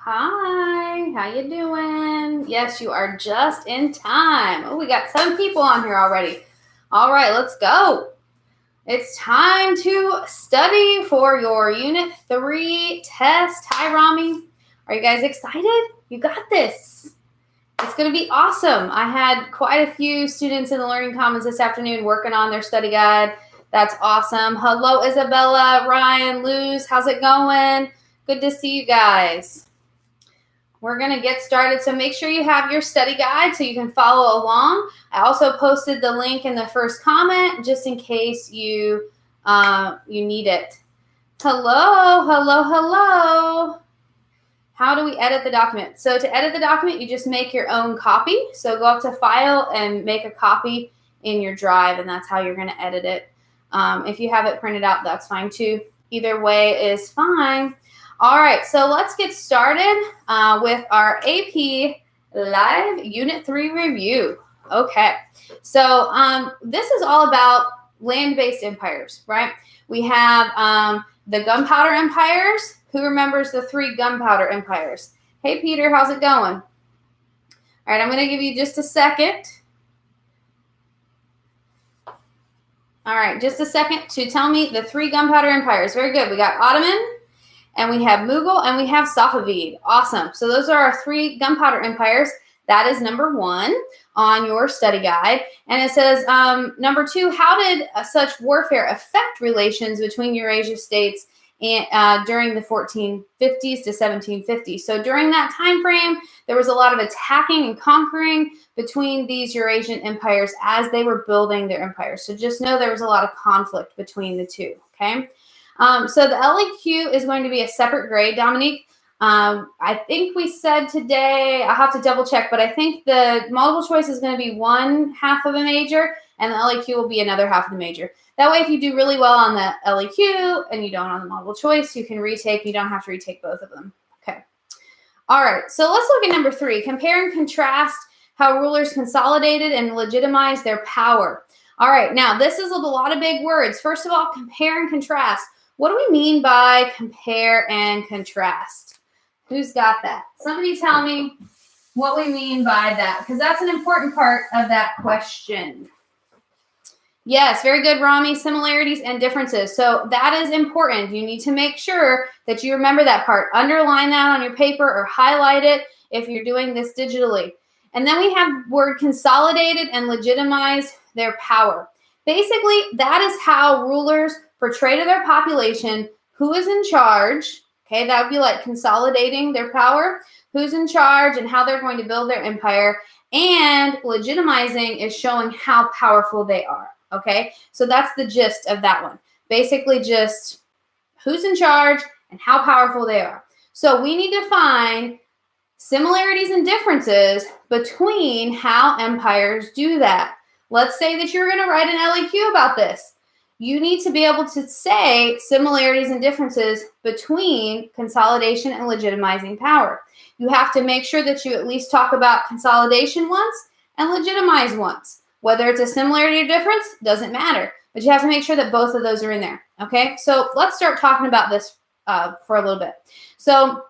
Hi, how you doing? Yes, you are just in time. Oh, we got 7 people on here already. All right, let's go. It's time to study for your Unit 3 test. Hi, Rami. Are you guys excited? You got this. It's going to be awesome. I had quite a few students in the Learning Commons this afternoon working on their study guide. That's awesome. Hello, Isabella, Ryan, Luz. How's it going? Good to see you guys. We're going to get started, so make sure you have your study guide so you can follow along. I also posted the link in the first comment just in case you need it. Hello, hello, hello. How do we edit the document? So to edit the document, you just make your own copy. So go up to File and make a copy in your Drive, and that's how you're going to edit it. If you have it printed out, that's fine too. Either way is fine. All right, so let's get started with our AP Live Unit 3 review. Okay, so this is all about land-based empires, right? We have the gunpowder empires. Who remembers the 3 gunpowder empires? Hey, Peter, how's it going? All right, I'm going to give you just a second. All right, just a second to tell me the 3 gunpowder empires. Very good. We got Ottoman, and we have Mughal, and we have Safavid. Awesome. So those are our 3 gunpowder empires. That is number 1 on your study guide. And it says, number 2, how did such warfare affect relations between Eurasia states during the 1450s to 1750s? So during that time frame, there was a lot of attacking and conquering between these Eurasian empires as they were building their empires. So just know there was a lot of conflict between the two, okay? So the LEQ is going to be a separate grade, Dominique. I think we said today, I'll have to double check, but I think the multiple choice is going to be 1/2 of a major, and the LEQ will be another half of the major. That way, if you do really well on the LEQ and you don't on the multiple choice, you can retake. You don't have to retake both of them. Okay. All right, so let's look at number 3. Compare and contrast how rulers consolidated and legitimized their power. All right, now this is a lot of big words. First of all, compare and contrast. What do we mean by compare and contrast? Who's got that? Somebody tell me what we mean by that, because that's an important part of that question. Yes, very good, Rami. Similarities and differences. So that is important. You need to make sure that you remember that part. Underline that on your paper or highlight it if you're doing this digitally. And then we have word consolidated and legitimized their power. Basically, that is how rulers portray to their population who is in charge. Okay, that would be like consolidating their power, who's in charge and how they're going to build their empire. And legitimizing is showing how powerful they are. Okay, so that's the gist of that one. Basically just who's in charge and how powerful they are. So we need to find similarities and differences between how empires do that. Let's say that you're going to write an LEQ about this. You need to be able to say similarities and differences between consolidation and legitimizing power. You have to make sure that you at least talk about consolidation once and legitimize once. Whether it's a similarity or difference, doesn't matter. But you have to make sure that both of those are in there. Okay, so let's start talking about this for a little bit. So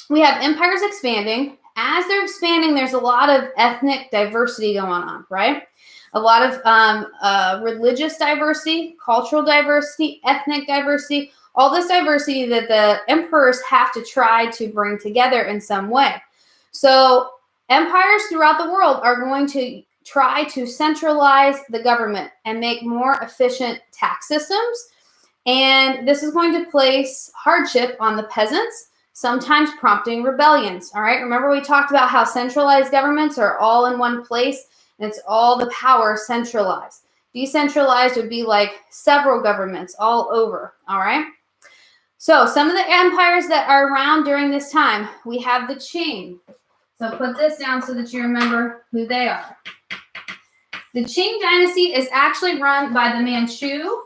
we have empires expanding. As they're expanding, there's a lot of ethnic diversity going on, right? A lot of religious diversity, cultural diversity, ethnic diversity, all this diversity that the emperors have to try to bring together in some way. So empires throughout the world are going to try to centralize the government and make more efficient tax systems. And this is going to place hardship on the peasants, sometimes prompting rebellions. All right, remember we talked about how centralized governments are all in one place and it's all the power centralized. Decentralized would be like several governments all over. All right. So some of the empires that are around during this time, we have the Qing. So put this down so that you remember who they are. The Qing dynasty is actually run by the Manchu,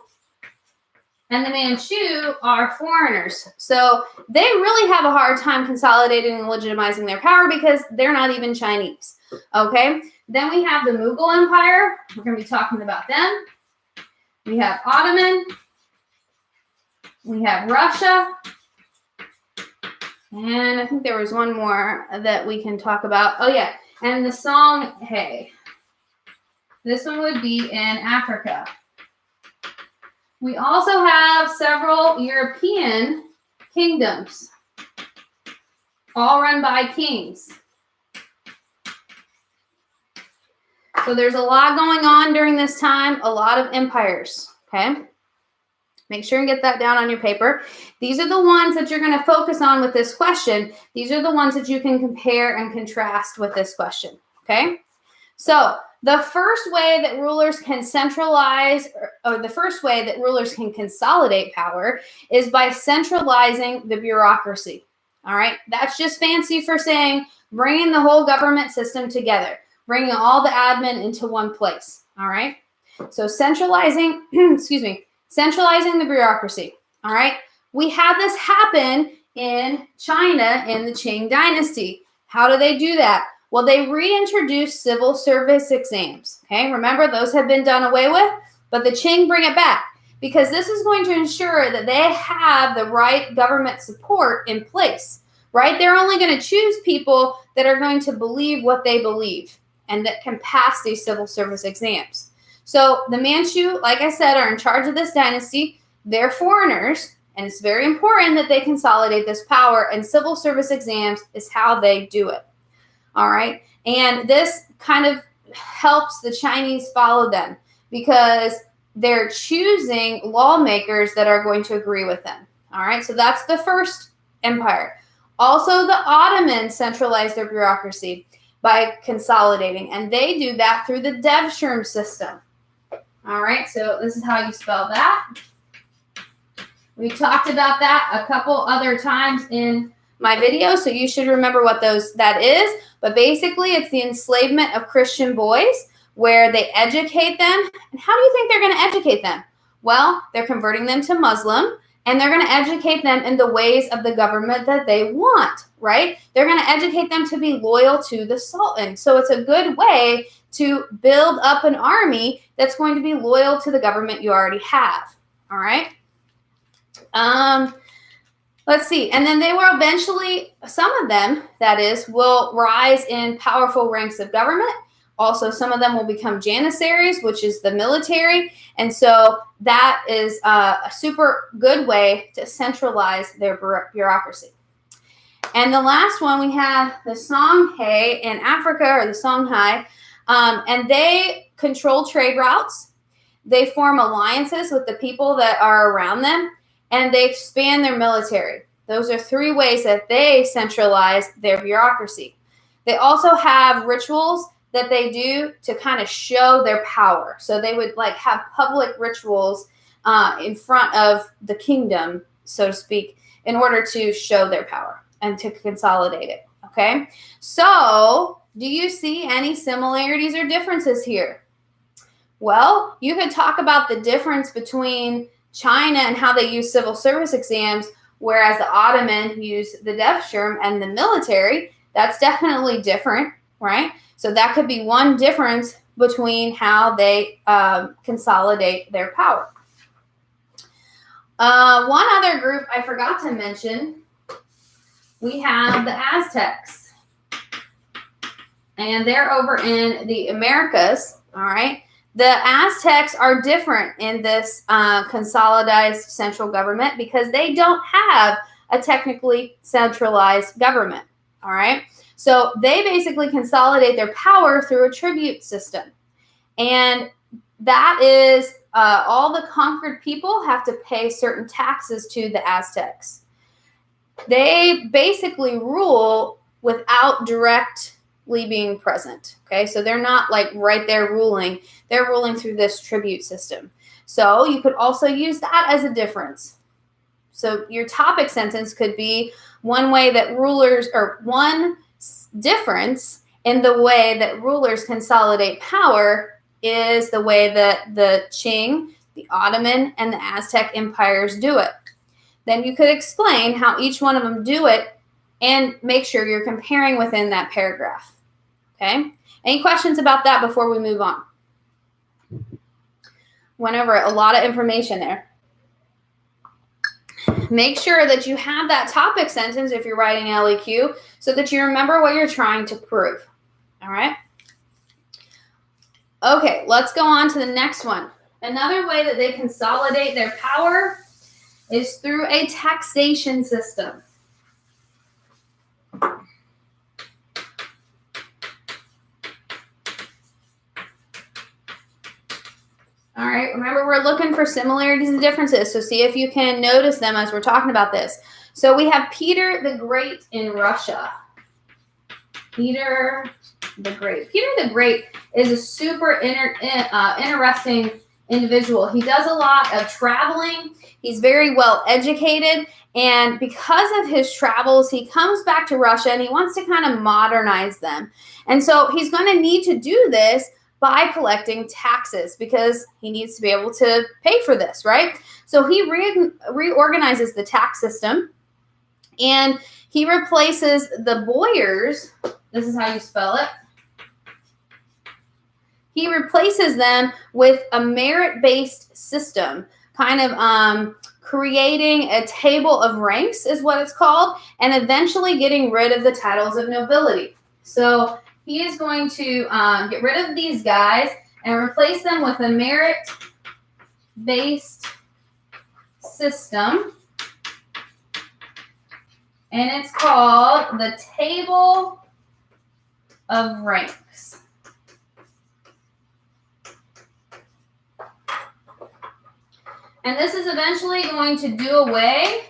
and the Manchu are foreigners. So they really have a hard time consolidating and legitimizing their power because they're not even Chinese. Okay, then we have the Mughal Empire. We're going to be talking about them. We have Ottoman. We have Russia. And I think there was one more that we can talk about. Oh, yeah. And the song, hey. This one would be in Africa. We also have several European kingdoms, all run by kings. So there's a lot going on during this time, a lot of empires, okay? Make sure and get that down on your paper. These are the ones that you're going to focus on with this question. These are the ones that you can compare and contrast with this question, okay? So the first way that rulers can centralize, or the first way that rulers can consolidate power is by centralizing the bureaucracy, all right? That's just fancy for saying bringing the whole government system together, bringing all the admin into one place, all right? So centralizing, centralizing the bureaucracy, all right? We had this happen in China in the Qing dynasty. How do they do that? Well, they reintroduced civil service exams, okay? Remember, those have been done away with, but the Qing bring it back because this is going to ensure that they have the right government support in place, right? They're only going to choose people that are going to believe what they believe and that can pass these civil service exams. So the Manchu, like I said, are in charge of this dynasty. They're foreigners, and it's very important that they consolidate this power, and civil service exams is how they do it. All right. And this kind of helps the Chinese follow them because they're choosing lawmakers that are going to agree with them. All right. So that's the first empire. Also, the Ottomans centralized their bureaucracy by consolidating, and they do that through the Devshirme system. All right. So this is how you spell that. We talked about that a couple other times in my video, so you should remember what that is. But basically, it's the enslavement of Christian boys where they educate them. And how do you think they're going to educate them? Well, they're converting them to Muslim, and they're going to educate them in the ways of the government that they want, right? They're going to educate them to be loyal to the Sultan. So it's a good way to build up an army that's going to be loyal to the government you already have, all right? Let's see. And then they will eventually, some of them, that is, will rise in powerful ranks of government. Also, some of them will become janissaries, which is the military. And so that is a super good way to centralize their bureaucracy. And the last one, we have the Songhai in Africa, or the Songhai, and they control trade routes. They form alliances with the people that are around them, and they expand their military. Those are three ways that they centralize their bureaucracy. They also have rituals that they do to kind of show their power. So they would like have public rituals in front of the kingdom, so to speak, in order to show their power and to consolidate it. Okay. So do you see any similarities or differences here? Well, you could talk about the difference between China and how they use civil service exams, whereas the Ottoman used the Devshirme and the military. That's definitely different, right? So that could be one difference between how they consolidate their power. One other group I forgot to mention, we have the Aztecs. And they're over in the Americas, all right? The Aztecs are different in this consolidated central government because they don't have a technically centralized government, all right? So they basically consolidate their power through a tribute system. And that is all the conquered people have to pay certain taxes to the Aztecs. They basically rule without directly being present. Okay, so they're not like right there ruling. They're ruling through this tribute system. So you could also use that as a difference. So your topic sentence could be one way that rulers, or one difference in the way that rulers consolidate power is the way that the Qing, the Ottoman, and the Aztec empires do it. Then you could explain how each one of them do it and make sure you're comparing within that paragraph. Okay? Any questions about that before we move on? Went over a lot of information there. make sure that you have that topic sentence if you're writing LEQ so that you remember what you're trying to prove. All right? Okay, let's go on to the next one. Another way that they consolidate their power is through a taxation system. All right, remember we're looking for similarities and differences, so see if you can notice them as we're talking about this. So we have Peter the Great in Russia. Peter the Great. Peter the Great is a super interesting individual. He does a lot of traveling. He's very well educated, and because of his travels, he comes back to Russia and he wants to kind of modernize them. And so he's going to need to do this by collecting taxes because he needs to be able to pay for this, right? So he reorganizes the tax system, and he replaces the boyars. This is how you spell it. He replaces them with a merit-based system, kind of creating a table of ranks is what it's called, and eventually getting rid of the titles of nobility. So he is going to get rid of these guys and replace them with a merit-based system. And it's called the Table of Ranks. And this is eventually going to do away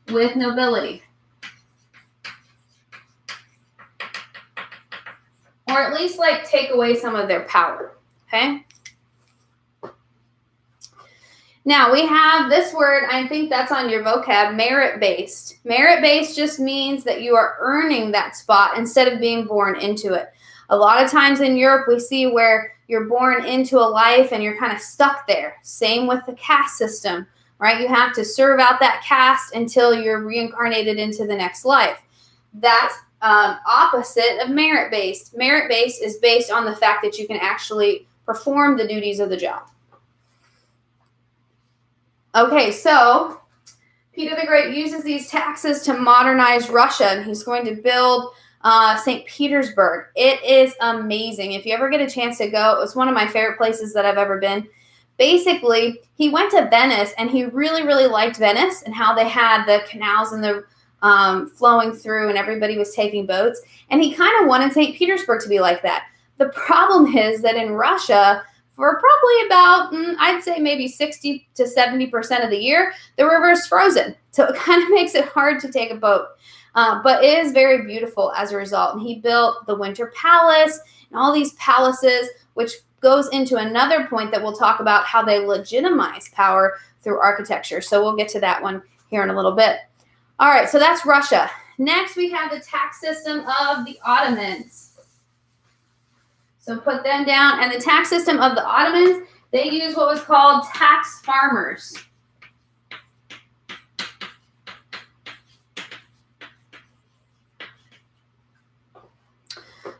with nobility. Or at least like take away some of their power, okay? Now we have this word, I think that's on your vocab, merit-based. Merit-based just means that you are earning that spot instead of being born into it. A lot of times in Europe, we see where you're born into a life and you're kind of stuck there. Same with the caste system, right? You have to serve out that caste until you're reincarnated into the next life. That's opposite of merit-based. Merit-based is based on the fact that you can actually perform the duties of the job. Okay, so Peter the Great uses these taxes to modernize Russia, and he's going to build St. Petersburg. It is amazing. If you ever get a chance to go, it's one of my favorite places that I've ever been. Basically, he went to Venice, and he really, really liked Venice and how they had the canals and the flowing through, and everybody was taking boats. And he kind of wanted St. Petersburg to be like that. The problem is that in Russia, for probably about, I'd say maybe 60 to 70% of the year, the river is frozen. So it kind of makes it hard to take a boat. But it is very beautiful as a result. And he built the Winter Palace and all these palaces, which goes into another point that we'll talk about, how they legitimize power through architecture. So we'll get to that one here in a little bit. All right, so that's Russia. Next, we have the tax system of the Ottomans. So put them down. And the tax system of the Ottomans, they use what was called tax farmers.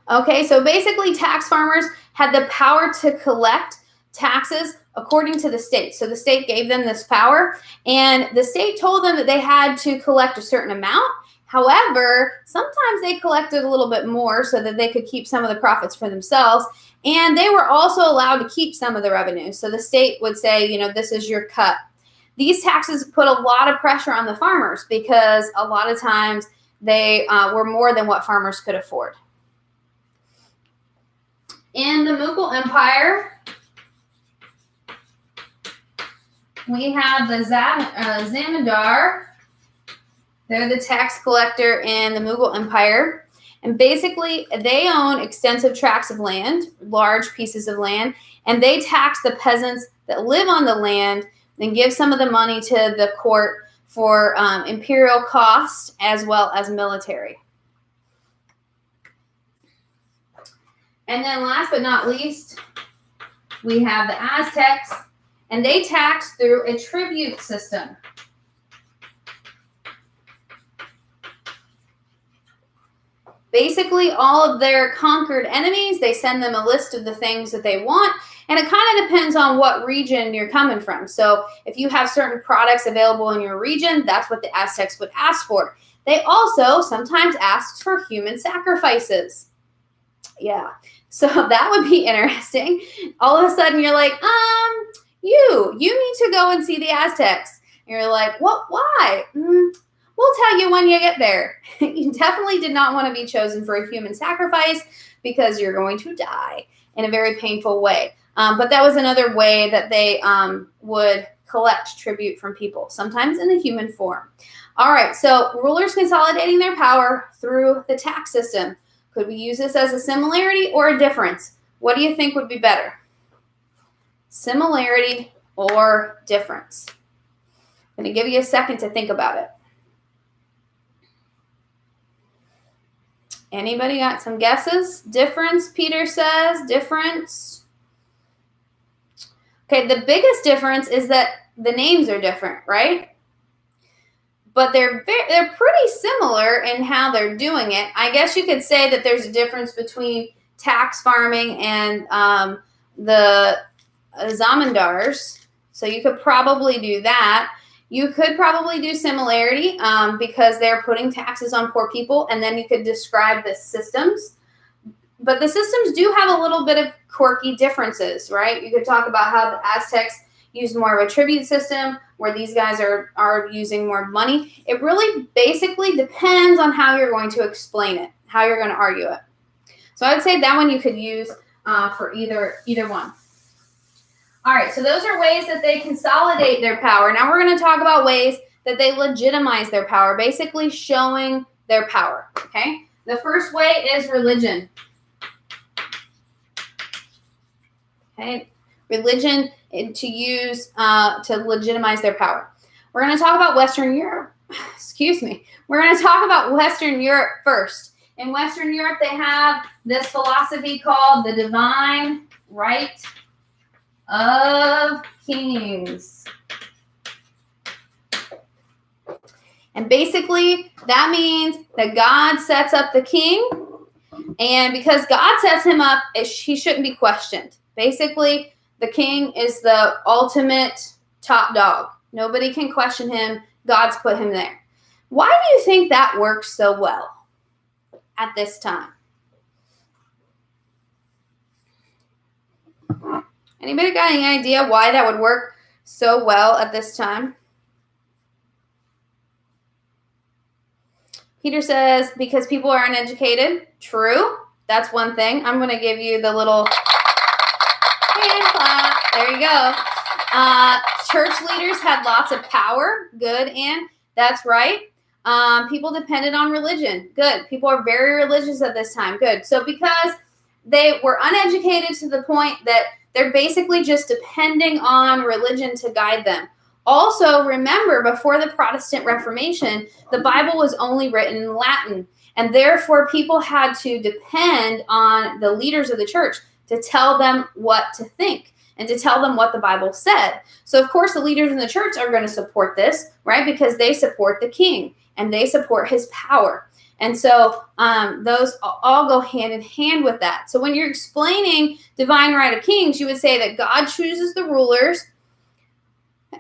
Okay, so basically tax farmers had the power to collect taxes according to the state. So the state gave them this power, and the state told them that they had to collect a certain amount. However, sometimes they collected a little bit more so that they could keep some of the profits for themselves, and they were also allowed to keep some of the revenue. So the state would say, you know, this is your cut. These taxes put a lot of pressure on the farmers because a lot of times they were more than what farmers could afford. In the Mughal Empire, we have the Zamindar. They're the tax collector in the Mughal Empire. And basically, they own extensive tracts of land, large pieces of land, and they tax the peasants that live on the land and give some of the money to the court for imperial costs as well as military. And then last but not least, we have the Aztecs, and they tax through a tribute system. Basically, all of their conquered enemies, they send them a list of the things that they want, and it kind of depends on what region you're coming from. So if you have certain products available in your region, that's what the Aztecs would ask for. They also sometimes asked for human sacrifices. Yeah, so that would be interesting. All of a sudden, you're like, you need to go and see the Aztecs. And you're like, what? Why? We'll tell you when you get there. You definitely did not want to be chosen for a human sacrifice because you're going to die in a very painful way. But that was another way that they would collect tribute from people, sometimes in the human form. All right, so rulers consolidating their power through the tax system. Could we use this as a similarity or a difference? What do you think would be better? Similarity or difference? I'm going to give you a second to think about it. Anybody got some guesses? Difference, Peter says. Difference. Okay, the biggest difference is that the names are different, right? But they're pretty similar in how they're doing it. I guess you could say that there's a difference between tax farming and the zamindars. So you could probably do that. You could probably do similarity because they're putting taxes on poor people, and then you could describe the systems. But the systems do have a little bit of quirky differences, right? You could talk about how the Aztecs use more of a tribute system, where these guys are using more money. It really basically depends on how you're going to explain it, how you're going to argue it. So I would say that one you could use for either one. All right, so those are ways that they consolidate their power. Now we're going to talk about ways that they legitimize their power, basically showing their power, okay? The first way is religion. Okay, religion to use to legitimize their power. We're going to talk about Western Europe. Excuse me. We're going to talk about Western Europe first. In Western Europe, they have this philosophy called the divine right of kings. And basically, that means that God sets up the king, and because God sets him up, he shouldn't be questioned. Basically, the king is the ultimate top dog. Nobody can question him. God's put him there. Why do you think that works so well at this time? Anybody got any idea why that would work so well at this time? Peter says, because people are uneducated. True. That's one thing. I'm going to give you the little hand clap. There you go. Church leaders had lots of power. Good, Ann. That's right. People depended on religion. Good. People are very religious at this time. Good. So because they were uneducated to the point that they're basically just depending on religion to guide them. Also, remember, before the Protestant Reformation, the Bible was only written in Latin, and therefore people had to depend on the leaders of the church to tell them what to think and to tell them what the Bible said. So, of course, the leaders in the church are going to support this, right, because they support the king and they support his power. And so those all go hand in hand with that. So when you're explaining divine right of kings, you would say that God chooses the rulers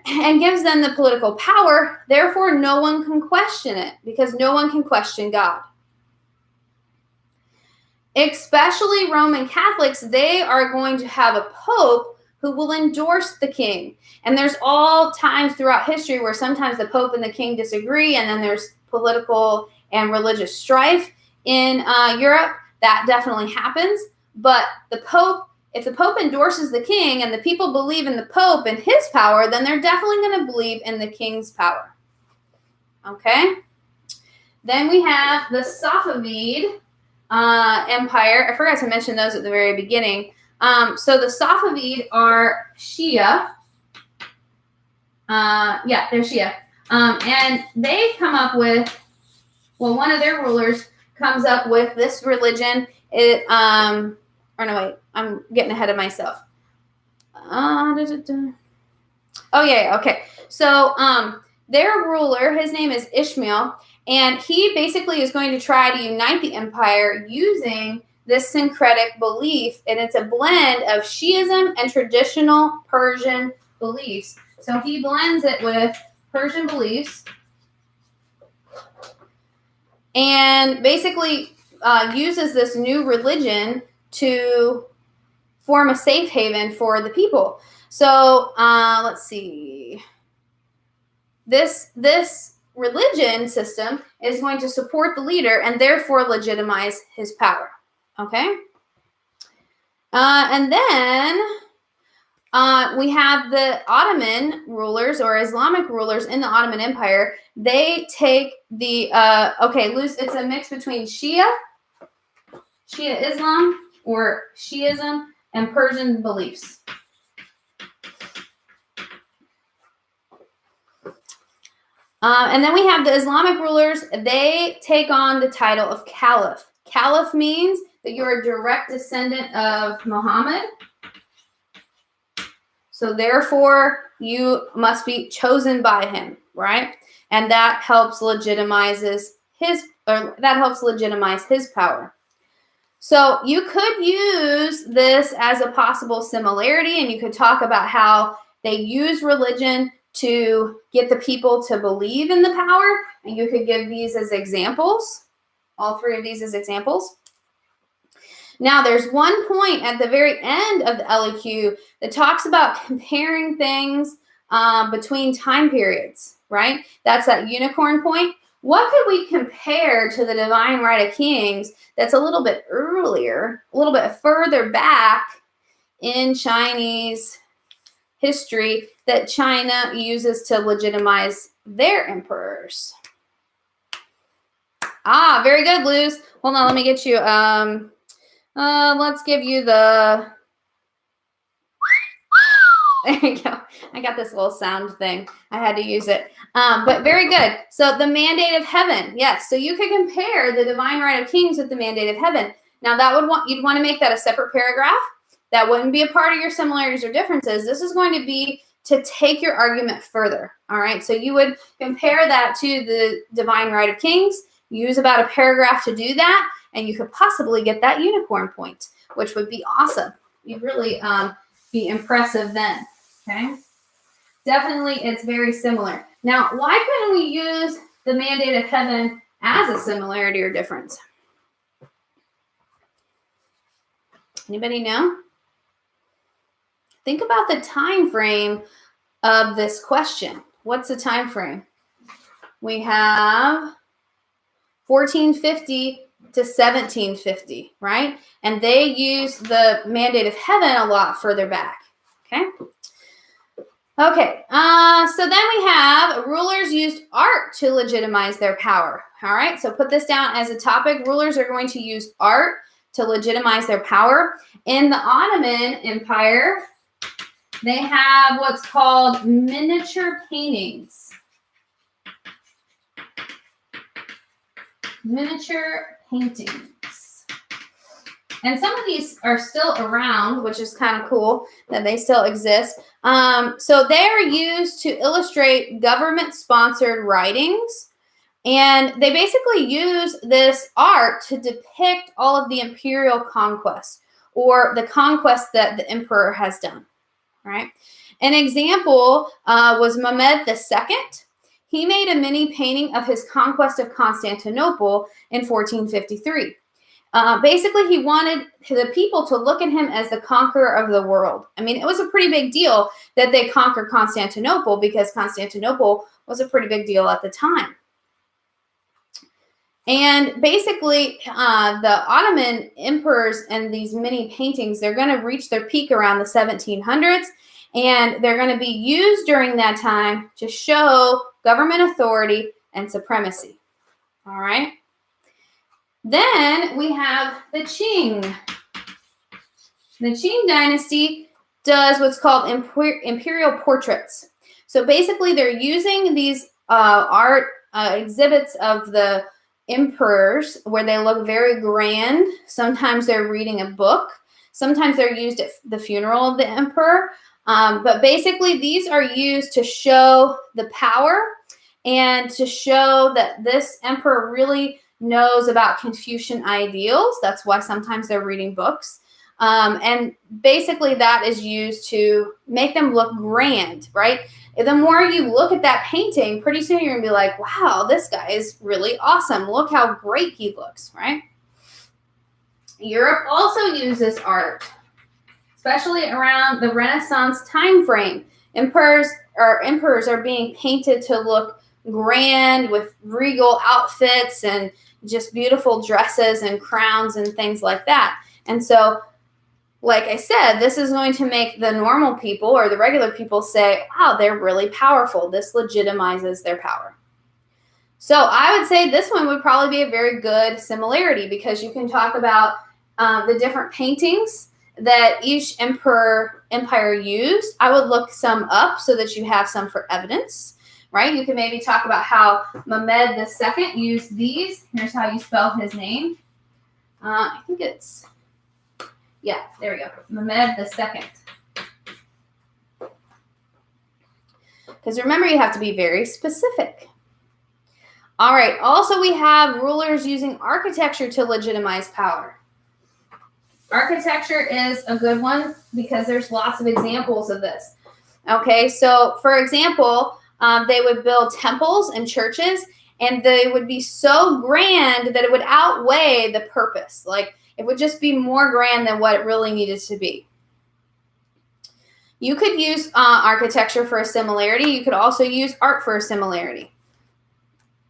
and gives them the political power. Therefore, no one can question it because no one can question God. Especially Roman Catholics, they are going to have a pope who will endorse the king. And there's all times throughout history where sometimes the pope and the king disagree, and then there's political and religious strife in Europe. That definitely happens. But the pope, if the pope endorses the king and the people believe in the pope and his power, then they're definitely going to believe in the king's power. Okay? Then we have the Safavid Empire. I forgot to mention those at the very beginning. So the Safavid are Shia. They're Shia. And they come up with, well, one of their rulers comes up with this religion. I'm getting ahead of myself. Okay. So their ruler, his name is Ishmael, And he basically is going to try to unite the empire using this syncretic belief, and it's a blend of Shiism and traditional Persian beliefs. So he blends it with Persian beliefs and basically uses this new religion to form a safe haven for the people. So let's see. This religion system is going to support the leader and therefore legitimize his power. Okay? And then we have the Ottoman rulers or Islamic rulers in the Ottoman Empire. They take the, it's a mix between Shia Islam or Shiism and Persian beliefs. And then we have the Islamic rulers. They take on the title of Caliph. Caliph means that you're a direct descendant of Muhammad. So therefore, you must be chosen by him, right? And that helps legitimize his power. So you could use this as a possible similarity, and you could talk about how they use religion to get the people to believe in the power, and you could give these as examples, all three of these as examples. Now, there's one point at the very end of the LEQ that talks about comparing things between time periods, right? That's that unicorn point. What could we compare to the divine right of kings that's a little bit earlier, a little bit further back in Chinese history that China uses to legitimize their emperors? Very good, Luz. Hold on, let me get you, let's give you the, there you go. I got this little sound thing. I had to use it. But very good. So the mandate of heaven. Yes. So you could compare the divine right of kings with the mandate of heaven. Now you'd want to make that a separate paragraph. That wouldn't be a part of your similarities or differences. This is going to be to take your argument further. All right. So you would compare that to the divine right of kings, use about a paragraph to do that, and you could possibly get that unicorn point, which would be awesome. You'd really be impressive then. Okay. Definitely, it's very similar. Now, why couldn't we use the mandate of heaven as a similarity or difference? Anybody know? Think about the time frame of this question. What's the time frame? We have 1450 to 1750, right? And they use the mandate of heaven a lot further back. Okay. Okay, so then we have rulers used art to legitimize their power. All right, so put this down as a topic. Rulers are going to use art to legitimize their power. In the Ottoman Empire, they have what's called miniature paintings. Miniature paintings. And some of these are still around, which is kind of cool that they still exist. So they are used to illustrate government-sponsored writings. And they basically use this art to depict all of the imperial conquest or the conquest that the emperor has done. Right? An example was Mehmed II. He made a mini painting of his conquest of Constantinople in 1453. Basically, he wanted the people to look at him as the conqueror of the world. I mean, it was a pretty big deal that they conquered Constantinople because Constantinople was a pretty big deal at the time. And basically, the Ottoman emperors and these mini paintings, they're going to reach their peak around the 1700s, and they're going to be used during that time to show government authority and supremacy. All right. Then we have the Qing. The Qing dynasty does what's called imperial portraits. So basically, they're using these art exhibits of the emperors where they look very grand. Sometimes they're reading a book. Sometimes they're used at the funeral of the emperor. But basically, these are used to show the power and to show that this emperor really knows about Confucian ideals. That's why sometimes they're reading books. And basically that is used to make them look grand, right? The more you look at that painting, pretty soon you're going to be like, wow, this guy is really awesome. Look how great he looks, right? Europe also uses art, especially around the Renaissance time frame. Emperors are being painted to look grand with regal outfits and just beautiful dresses and crowns and things like that. And so, like I said, this is going to make the normal people or the regular people say, wow, they're really powerful. This legitimizes their power. So I would say this one would probably be a very good similarity, because you can talk about the different paintings that each empire used. I would look some up so that you have some for evidence, right? You can maybe talk about how Mehmed II used these. Here's how you spell his name. I think it's, yeah, there we go, Mehmed II. Because remember, you have to be very specific. All right, also we have rulers using architecture to legitimize power. Architecture is a good one because there's lots of examples of this. Okay, so for example, they would build temples and churches, and they would be so grand that it would outweigh the purpose. Like, it would just be more grand than what it really needed to be. You could use architecture for a similarity. You could also use art for a similarity.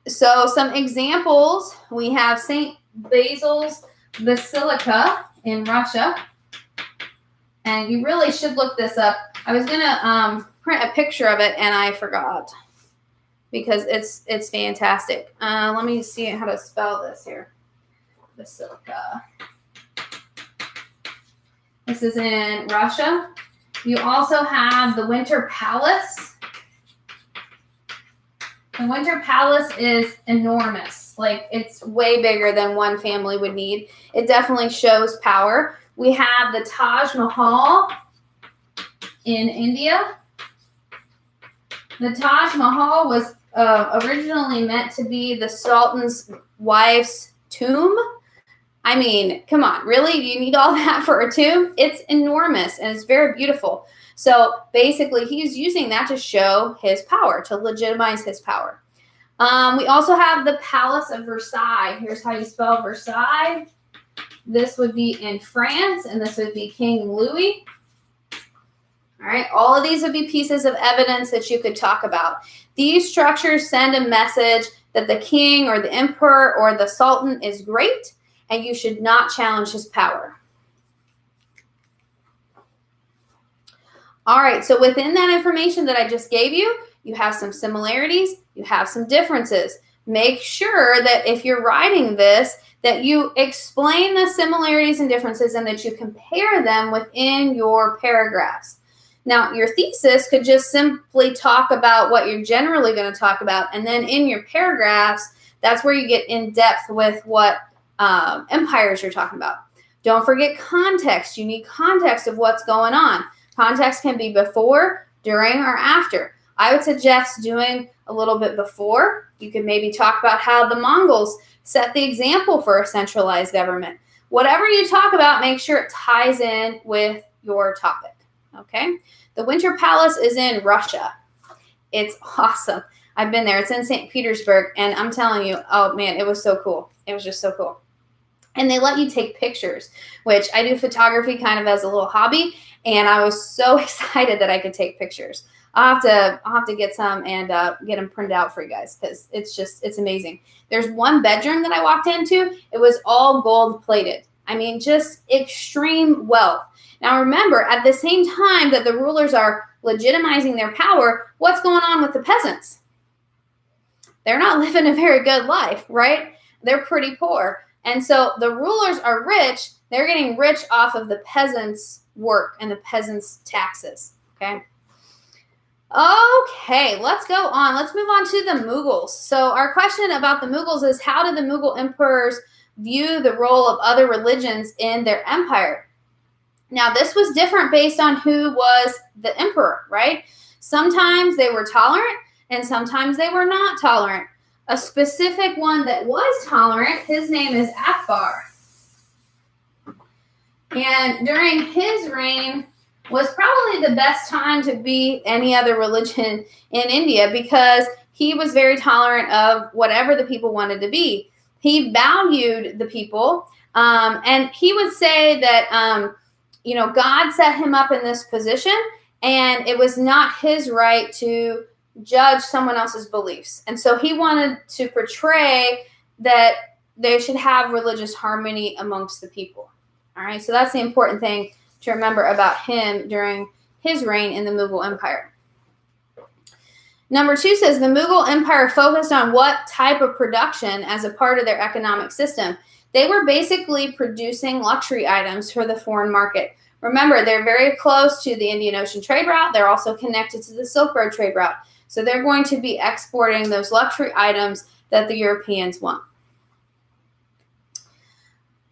So some examples, we have St. Basil's Basilica in Russia. And you really should look this up. I was going to print a picture of it, and I forgot because it's fantastic. Let me see how to spell this here. Basilica. This is in Russia. You also have the Winter Palace. The Winter Palace is enormous. Like, it's way bigger than one family would need. It definitely shows power. We have the Taj Mahal in India. The Taj Mahal was originally meant to be the Sultan's wife's tomb. I mean, come on, really? You need all that for a tomb? It's enormous, and it's very beautiful. So basically, he's using that to show his power, to legitimize his power. We also have the Palace of Versailles. Here's how you spell Versailles. This would be in France, and this would be King Louis. All right, all of these would be pieces of evidence that you could talk about. These structures send a message that the king or the emperor or the sultan is great, and you should not challenge his power. All right, so within that information that I just gave you, you have some similarities, you have some differences. Make sure that if you're writing this, that you explain the similarities and differences and that you compare them within your paragraphs. Now, your thesis could just simply talk about what you're generally going to talk about, and then in your paragraphs, that's where you get in depth with what empires you're talking about. Don't forget context. You need context of what's going on. Context can be before, during, or after. I would suggest doing a little bit before. You could maybe talk about how the Mongols set the example for a centralized government. Whatever you talk about, make sure it ties in with your topic. Okay? The Winter Palace is in Russia. It's awesome. I've been there. It's in St. Petersburg, and I'm telling you, oh man, it was so cool. It was just so cool. And they let you take pictures, which I do photography kind of as a little hobby, and I was so excited that I could take pictures. I'll have to get some and get them printed out for you guys, because it's amazing. There's one bedroom that I walked into. It was all gold plated. I mean, just extreme wealth. Now remember, at the same time that the rulers are legitimizing their power, what's going on with the peasants? They're not living a very good life, right? They're pretty poor. And so the rulers are rich. They're getting rich off of the peasants' work and the peasants' taxes, okay? Okay, let's go on. Let's move on to the Mughals. So our question about the Mughals is, how did the Mughal emperors view the role of other religions in their empire? Now, this was different based on who was the emperor, right? Sometimes they were tolerant, and sometimes they were not tolerant. A specific one that was tolerant, his name is Akbar. And during his reign was probably the best time to be any other religion in India, because he was very tolerant of whatever the people wanted to be. He valued the people, and he would say that, God set him up in this position, and it was not his right to judge someone else's beliefs. And so he wanted to portray that they should have religious harmony amongst the people. All right, so that's the important thing to remember about him during his reign in the Mughal Empire. Number 2 says the Mughal Empire focused on what type of production as a part of their economic system. They were basically producing luxury items for the foreign market. Remember, they're very close to the Indian Ocean trade route. They're also connected to the Silk Road trade route. So they're going to be exporting those luxury items that the Europeans want.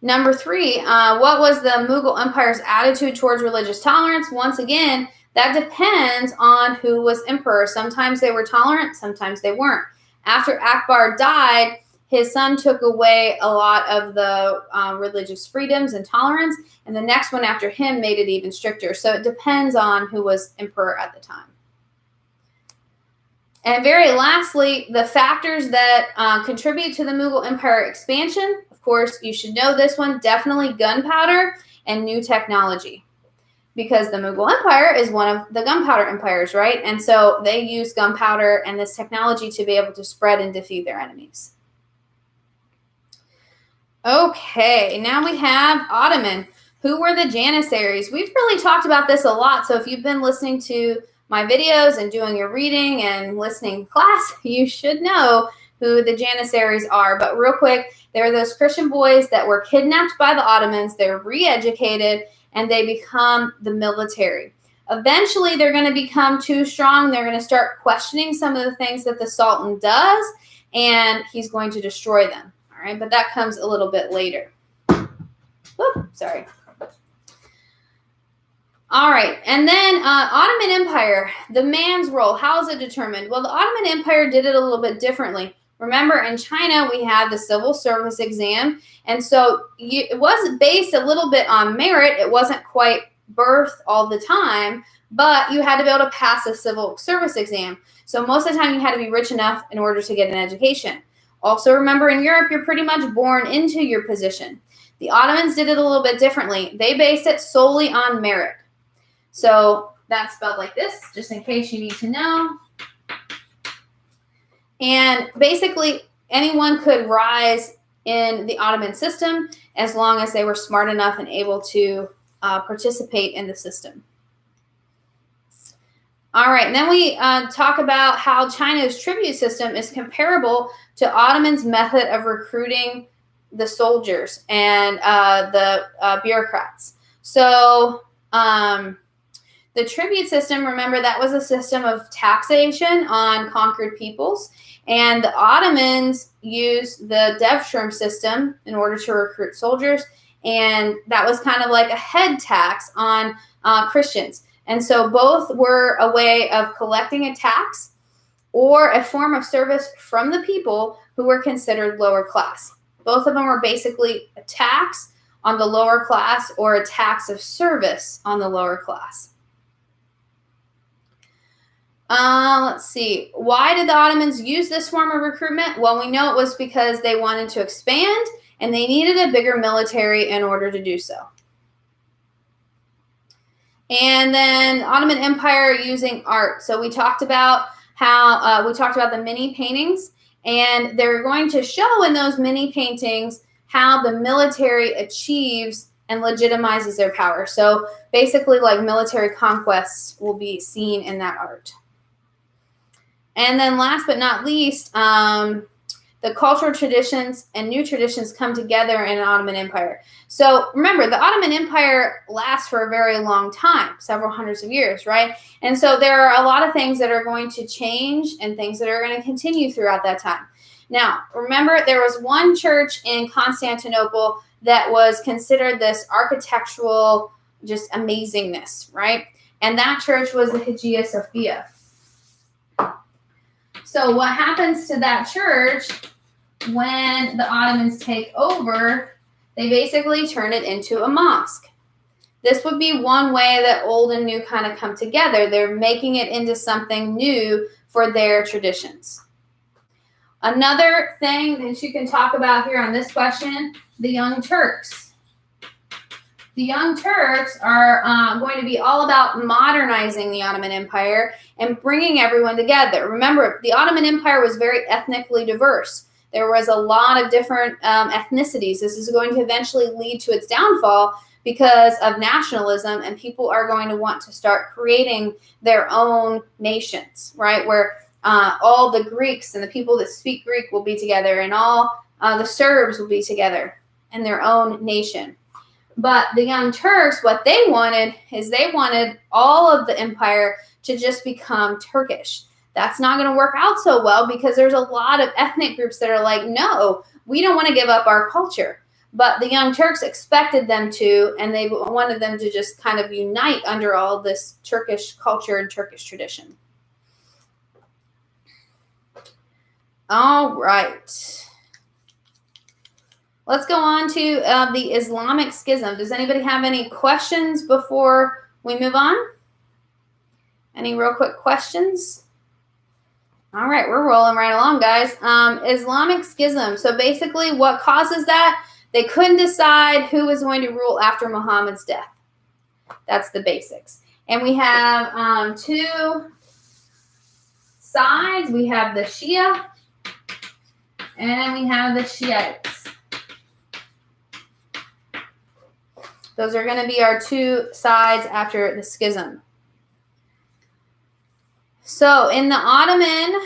Number 3, what was the Mughal Empire's attitude towards religious tolerance? Once again, that depends on who was emperor. Sometimes they were tolerant, sometimes they weren't. After Akbar died, his son took away a lot of the religious freedoms and tolerance, and the next one after him made it even stricter. So it depends on who was emperor at the time. And very lastly, the factors that contribute to the Mughal Empire expansion. Of course, you should know this one, definitely gunpowder and new technology, because the Mughal Empire is one of the gunpowder empires, right? And so they use gunpowder and this technology to be able to spread and defeat their enemies. Okay, now we have Ottoman. Who were the Janissaries? We've really talked about this a lot, so if you've been listening to my videos and doing your reading and listening class, you should know who the Janissaries are. But real quick, they're those Christian boys that were kidnapped by the Ottomans. They're re-educated, and they become the military. Eventually, they're going to become too strong. They're going to start questioning some of the things that the Sultan does, and he's going to destroy them. All right, but that comes a little bit later. Whoop, sorry. All right, and then Ottoman Empire, the man's role, how is it determined? Well, the Ottoman Empire did it a little bit differently. Remember, in China, we had the civil service exam, and so it was based a little bit on merit. It wasn't quite birth all the time, but you had to be able to pass a civil service exam. So most of the time, you had to be rich enough in order to get an education. Also, remember, in Europe, you're pretty much born into your position. The Ottomans did it a little bit differently. They based it solely on merit. So that's spelled like this, just in case you need to know. And basically, anyone could rise in the Ottoman system as long as they were smart enough and able to participate in the system. All right, and then we talk about how China's tribute system is comparable to Ottoman's method of recruiting the soldiers and the bureaucrats. So the tribute system, remember, that was a system of taxation on conquered peoples. And the Ottomans used the Devshirme system in order to recruit soldiers. And that was kind of like a head tax on Christians. And so both were a way of collecting a tax or a form of service from the people who were considered lower class. Both of them were basically a tax on the lower class or a tax of service on the lower class. Let's see. Why did the Ottomans use this form of recruitment? Well, we know it was because they wanted to expand and they needed a bigger military in order to do so. And then Ottoman Empire using art. So we talked about how the mini paintings, and they're going to show in those mini paintings how the military achieves and legitimizes their power. So basically, like military conquests will be seen in that art. And then last but not least, the cultural traditions and new traditions come together in an Ottoman Empire. So remember, the Ottoman Empire lasts for a very long time, several hundreds of years, right? And so there are a lot of things that are going to change and things that are going to continue throughout that time. Now, remember, there was one church in Constantinople that was considered this architectural just amazingness, right? And that church was the Hagia Sophia. So what happens to that church when the Ottomans take over? They basically turn it into a mosque. This would be one way that old and new kind of come together. They're making it into something new for their traditions. Another thing that you can talk about here on this question, the Young Turks. The Young Turks are going to be all about modernizing the Ottoman Empire and bringing everyone together. Remember, the Ottoman Empire was very ethnically diverse. There was a lot of different ethnicities. This is going to eventually lead to its downfall because of nationalism, and people are going to want to start creating their own nations, right? Where all the Greeks and the people that speak Greek will be together, and all the Serbs will be together in their own nation. But the Young Turks, what they wanted is they wanted all of the empire to just become Turkish. That's not going to work out so well because there's a lot of ethnic groups that are like, no, we don't want to give up our culture. But the Young Turks expected them to, and they wanted them to just kind of unite under all this Turkish culture and Turkish tradition. All right. Let's go on to the Islamic schism. Does anybody have any questions before we move on? Any real quick questions? All right, we're rolling right along, guys. Islamic schism. So basically what causes that? They couldn't decide who was going to rule after Muhammad's death. That's the basics. And we have two sides. We have the Shia and we have the Shiites. Those are going to be our two sides after the schism. So in the Ottoman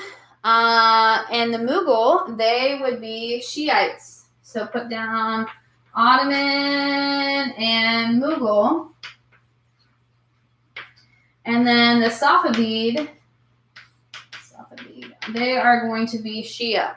and the Mughal, they would be Shiites. So put down Ottoman and Mughal. And then the Safavid, they are going to be Shia.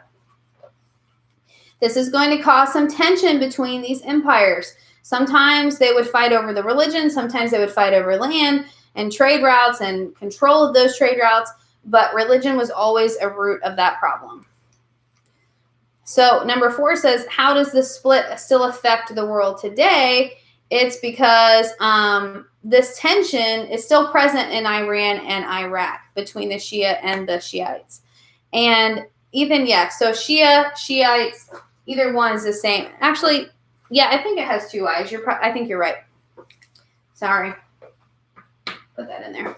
This is going to cause some tension between these empires. Sometimes they would fight over the religion, sometimes they would fight over land and trade routes and control of those trade routes, but religion was always a root of that problem. So number 4 says, how does this split still affect the world today? It's because this tension is still present in Iran and Iraq between the Shia and the Shiites. And even, so Shia, Shiites, either one is the same. Actually, yeah, I think it has two I's. I think you're right. Sorry. Put that in there.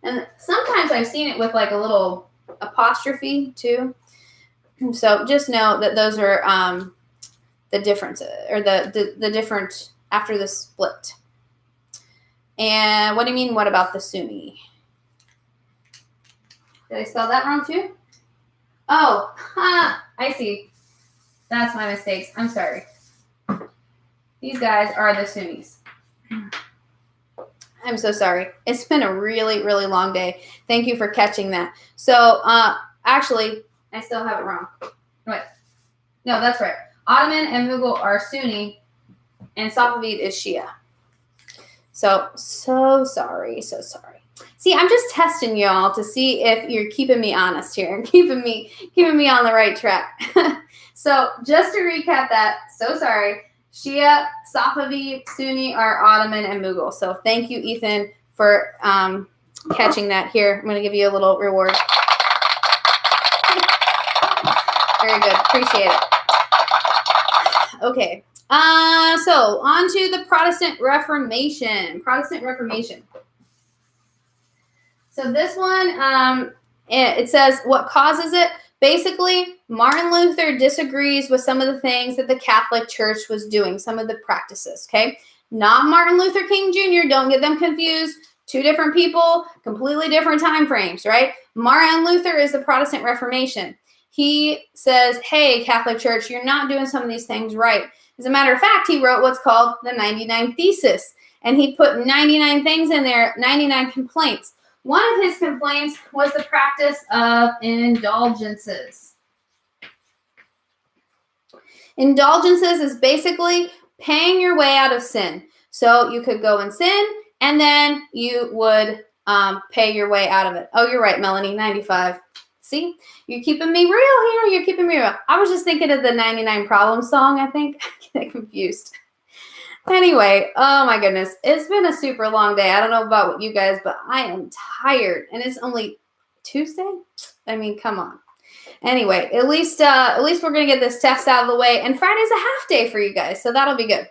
And sometimes I've seen it with like a little apostrophe too. So just know that those are the differences, or the different after the split. And what do you mean, what about the Sunni? Did I spell that wrong too? Oh, I see. That's my mistakes. I'm sorry. These guys are the Sunnis. I'm so sorry. It's been a really, really long day. Thank you for catching that. So, actually, I still have it wrong. Wait. No, that's right. Ottoman and Mughal are Sunni, and Safavid is Shia. So sorry. See, I'm just testing y'all to see if you're keeping me honest here and keeping me on the right track. So, just to recap that, so sorry. Shia, Safavid, Sunni are Ottoman and Mughal. So thank you, Ethan, for catching that here. I'm going to give you a little reward. Very good. Appreciate it. Okay. So on to the Protestant Reformation. So this one, it says what causes it. Basically, Martin Luther disagrees with some of the things that the Catholic Church was doing, some of the practices, okay? Not Martin Luther King Jr., don't get them confused. Two different people, completely different time frames, right? Martin Luther is the Protestant Reformation. He says, hey, Catholic Church, you're not doing some of these things right. As a matter of fact, he wrote what's called the 99 Thesis, and he put 99 things in there, 99 complaints. One of his complaints was the practice of indulgences. Indulgences is basically paying your way out of sin. So you could go and sin, and then you would pay your way out of it. Oh, you're right, Melanie, 95. See, you're keeping me real here. You're keeping me real. I was just thinking of the 99 Problems song, I think. I get confused. Anyway, oh my goodness. It's been a super long day. I don't know about what you guys, but I am tired. And it's only Tuesday? I mean, come on. Anyway, at least we're going to get this test out of the way. And Friday's a half day for you guys, so that'll be good.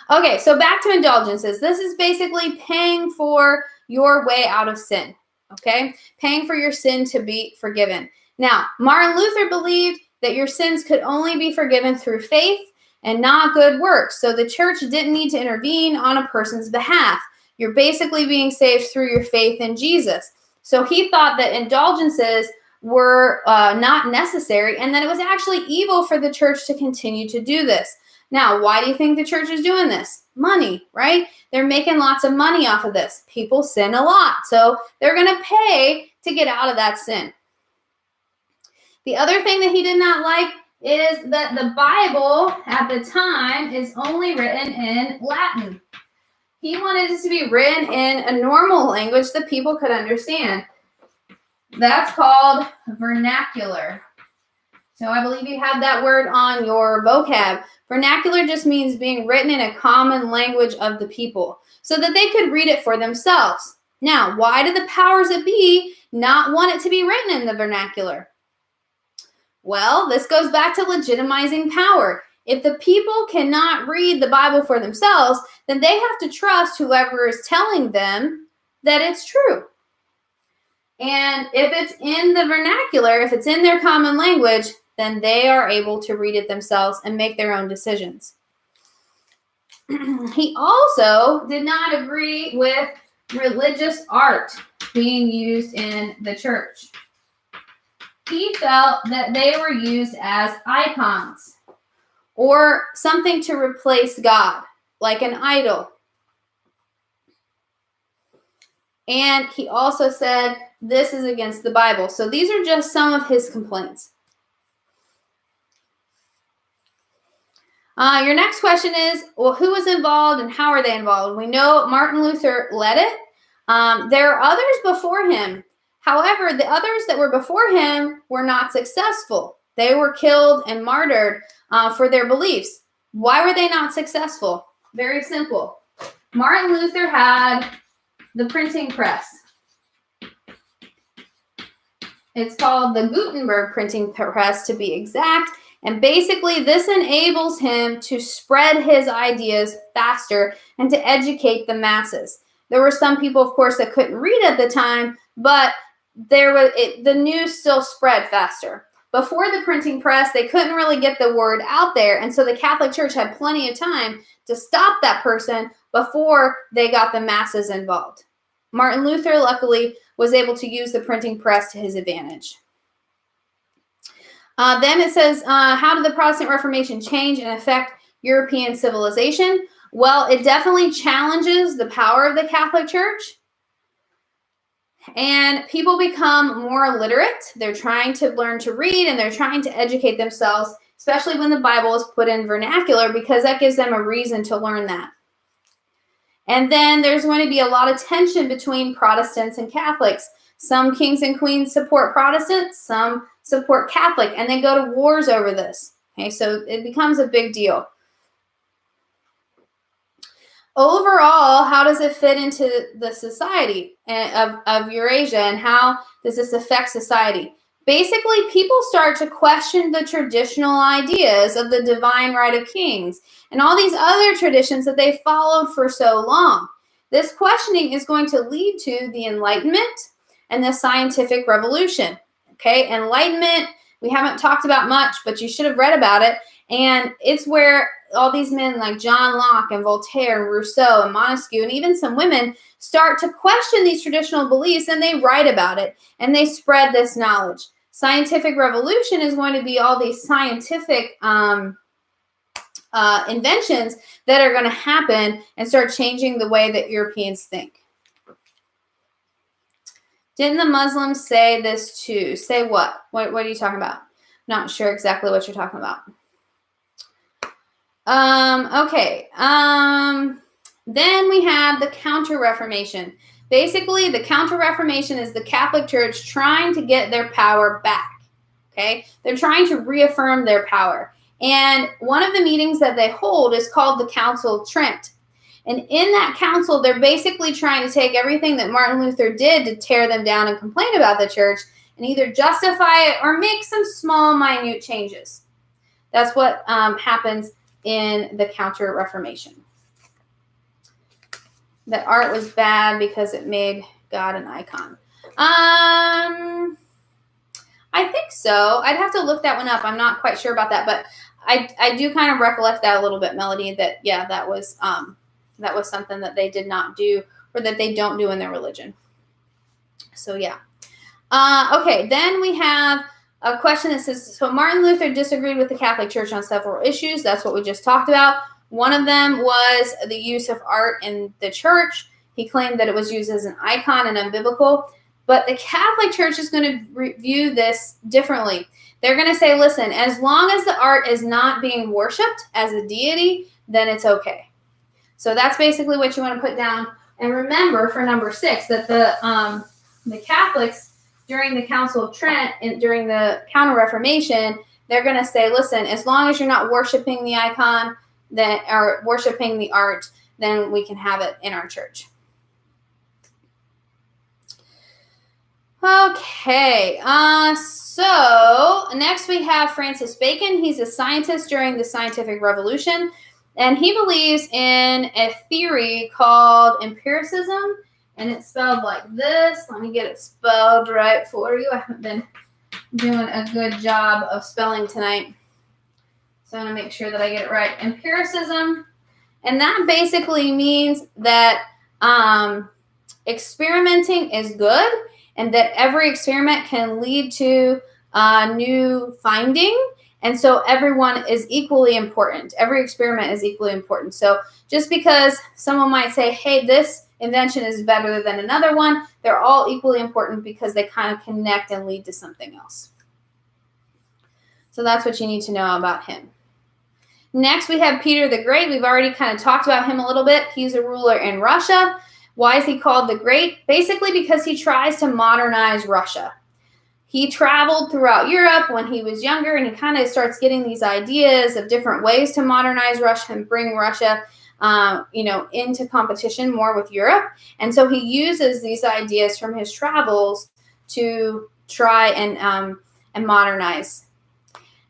Okay, so back to indulgences. This is basically paying for your way out of sin, okay? Paying for your sin to be forgiven. Now, Martin Luther believed that your sins could only be forgiven through faith and not good works. So the church didn't need to intervene on a person's behalf. You're basically being saved through your faith in Jesus. So he thought that indulgences were not necessary, and that it was actually evil for the church to continue to do this. Now, why do you think the church is doing this? Money, right? They're making lots of money off of this. People sin a lot, so they're going to pay to get out of that sin. The other thing that he did not like is that the Bible at the time is only written in Latin. He wanted it to be written in a normal language that people could understand. That's called vernacular. So I believe you have that word on your vocab. Vernacular just means being written in a common language of the people so that they could read it for themselves. Now, why do the powers that be not want it to be written in the vernacular? Well, this goes back to legitimizing power. If the people cannot read the Bible for themselves, then they have to trust whoever is telling them that it's true. And if it's in the vernacular, if it's in their common language, then they are able to read it themselves and make their own decisions. He also did not agree with religious art being used in the church. He felt that they were used as icons or something to replace God, like an idol. And he also said this is against the Bible. So these are just some of his complaints. Your next question is, well, who was involved and how are they involved? We know Martin Luther led it. There are others before him. However, the others that were before him were not successful. They were killed and martyred for their beliefs. Why were they not successful? Very simple. Martin Luther had the printing press. It's called the Gutenberg printing press, to be exact. And basically, this enables him to spread his ideas faster and to educate the masses. There were some people, of course, that couldn't read at the time, but the news still spread faster. Before the printing press, they couldn't really get the word out there, and so the Catholic Church had plenty of time to stop that person before they got the masses involved. Martin Luther, luckily, was able to use the printing press to his advantage. Then it says, how did the Protestant Reformation change and affect European civilization? Well, it definitely challenges the power of the Catholic Church. And people become more literate. They're trying to learn to read and they're trying to educate themselves, especially when the Bible is put in vernacular, because that gives them a reason to learn that. And then there's going to be a lot of tension between Protestants and Catholics. Some kings and queens support Protestants, some support Catholic, and they go to wars over this. Okay, so it becomes a big deal. Overall, how does it fit into the society of Eurasia, and how does this affect society? Basically, people start to question the traditional ideas of the divine right of kings and all these other traditions that they followed for so long. This questioning is going to lead to the Enlightenment and the scientific revolution. Okay, Enlightenment, we haven't talked about much, but you should have read about it. And it's where all these men like John Locke and Voltaire and Rousseau and Montesquieu and even some women start to question these traditional beliefs, and they write about it and they spread this knowledge. Scientific revolution is going to be all these scientific inventions that are going to happen and start changing the way that Europeans think. Didn't the Muslims say this too? Say what? What are you talking about? Not sure exactly what you're talking about. Okay. Then we have the Counter-Reformation. Basically, the Counter-Reformation is the Catholic Church trying to get their power back. Okay? They're trying to reaffirm their power. And one of the meetings that they hold is called the Council of Trent. And in that council, they're basically trying to take everything that Martin Luther did to tear them down and complain about the church and either justify it or make some small, minute changes. That's what happens in the Counter-Reformation. That art was bad because it made God an icon. I think so. I'd have to look that one up. I'm not quite sure about that, but I do kind of recollect that a little bit, Melody, that, yeah, that was something that they did not do or that they don't do in their religion. So, yeah. Okay, then we have a question that says, so Martin Luther disagreed with the Catholic Church on several issues. That's what we just talked about. One of them was the use of art in the church. He claimed that it was used as an icon and unbiblical. But the Catholic Church is going to view this differently. They're going to say, listen, as long as the art is not being worshipped as a deity, then it's okay. So that's basically what you want to put down. And remember, for number 6, that the Catholics, during the Council of Trent and during the Counter-Reformation, they're going to say, listen, as long as you're not worshiping the icon or worshiping the art, then we can have it in our church. Okay, so next we have Francis Bacon. He's a scientist during the Scientific Revolution, and he believes in a theory called empiricism, and it's spelled like this. Let me get it spelled right for you. I haven't been doing a good job of spelling tonight, so I'm going to make sure that I get it right. Empiricism, and that basically means that experimenting is good, and that every experiment can lead to new finding. And so everyone is equally important. Every experiment is equally important. So just because someone might say, hey, this invention is better than another one, they're all equally important because they kind of connect and lead to something else. So that's what you need to know about him. Next, we have Peter the Great. We've already kind of talked about him a little bit. He's a ruler in Russia. Why is he called the Great? Basically because he tries to modernize Russia. He traveled throughout Europe when he was younger, and he kind of starts getting these ideas of different ways to modernize Russia and bring Russia, into competition more with Europe. And so he uses these ideas from his travels to try and modernize.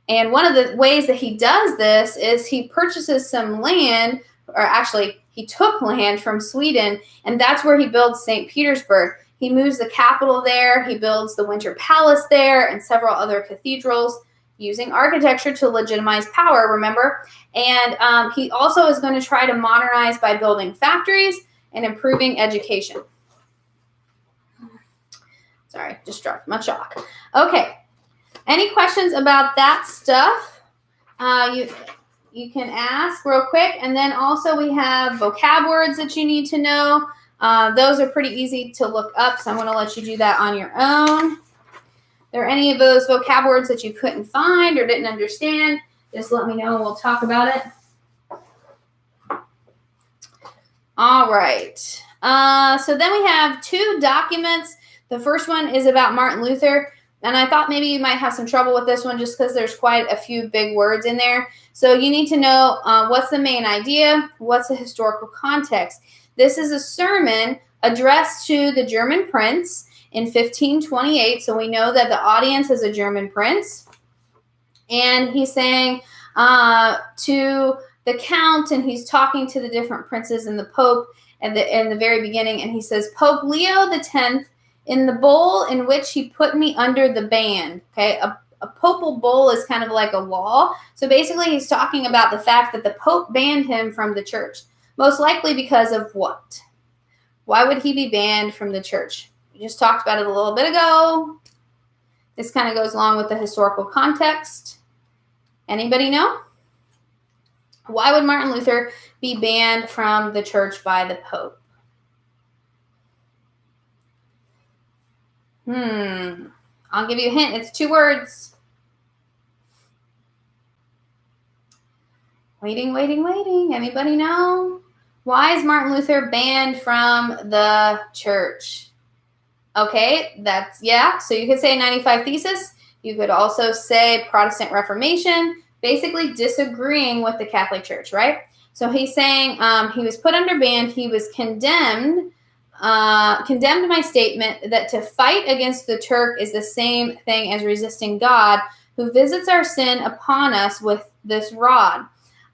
And one of the ways that he does this is he purchases some land, or actually he took land from Sweden, and that's where he builds St. Petersburg. He moves the capital there. He builds the Winter Palace there and several other cathedrals using architecture to legitimize power, remember? And he also is going to try to modernize by building factories and improving education. Sorry, just dropped my chalk. Okay. Any questions about that stuff? You can ask real quick. And then also we have vocab words that you need to know. Those are pretty easy to look up, so I'm going to let you do that on your own. If there are any of those vocab words that you couldn't find or didn't understand, just let me know and we'll talk about it. All right. So then we have 2 documents. The first one is about Martin Luther. And I thought maybe you might have some trouble with this one just because there's quite a few big words in there. So you need to know what's the main idea, what's the historical context. This is a sermon addressed to the German prince in 1528. So we know that the audience is a German prince. And he's saying to the count, and he's talking to the different princes and the Pope in the very beginning. And he says, Pope Leo X, in the bowl in which he put me under the ban. Okay, a papal bull is kind of like a law. So basically he's talking about the fact that the Pope banned him from the church. Most likely because of what? Why would he be banned from the church? We just talked about it a little bit ago. This kind of goes along with the historical context. Anybody know? Why would Martin Luther be banned from the church by the Pope? I'll give you a hint. It's 2 words. Waiting. Anybody know? Why is Martin Luther banned from the church? Okay, so you could say 95 Thesis. You could also say Protestant Reformation, basically disagreeing with the Catholic Church, right? So he's saying he was put under ban. He was condemned my statement that to fight against the Turk is the same thing as resisting God, who visits our sin upon us with this rod.